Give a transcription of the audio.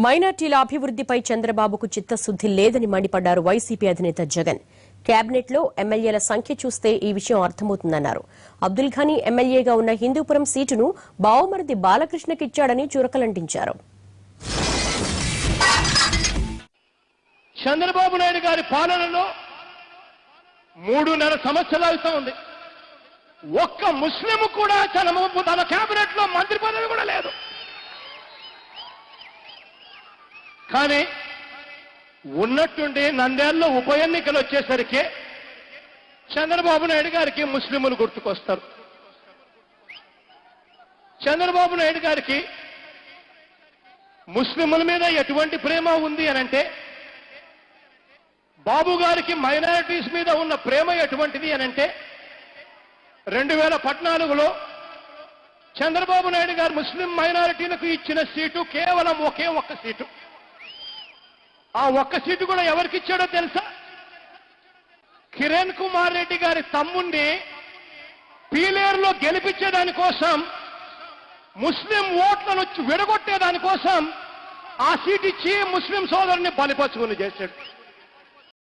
మైనార్టీల అభివృద్ధిపై చంద్రబాబుకు చిత్తశుద్ది లేదని మండిపడ్డారు వైసీపీ అధినేత జగన్. కేబినెట్ లో ఎమ్మెల్యేల సంఖ్య చూస్తే ఈ విషయం అర్థమవుతుందన్నారు. అబ్దుల్ ఘనీ ఎమ్మెల్యేగా ఉన్న హిందూపురం సీటును బావమరిది బాలకృష్ణకిచ్చాడని చురకలంటించారు. చంద్రబాబు నాయుడు గారి పాలనలో 3.5 సంవత్సరాలు అవుతోంది. ఒక్క ముస్లిం కూడా తన కేబినెట్ లో మంత్రి పదవి కూడా లేదు. కానీ ఉన్నట్టుండి నంద్యాలలో ఉప ఎన్నికలు వచ్చేసరికి చంద్రబాబు నాయుడు గారికి ముస్లింలు గుర్తుకొస్తారు. చంద్రబాబు నాయుడు గారికి ముస్లింల మీద ఎటువంటి ప్రేమ ఉంది అనంటే, బాబు గారికి మైనారిటీస్ మీద ఉన్న ప్రేమ ఎటువంటిది అనంటే, 2014లో చంద్రబాబు నాయుడు గారు ముస్లిం మైనారిటీలకు ఇచ్చిన సీటు కేవలం ఒకే ఒక్క సీటు. ఆ ఒక్క సీటు కూడా ఎవరికి ఇచ్చాడో తెలుసా? కిరణ్ కుమార్ రెడ్డి గారి తమ్ముణ్ణి పీలేరులో గెలిపించేదానికోసం, ముస్లిం ఓట్లను విడగొట్టేదానికోసం ఆ సీట్ ఇచ్చి ముస్లిం సోదరుని బలిపశువుని చేశాడు.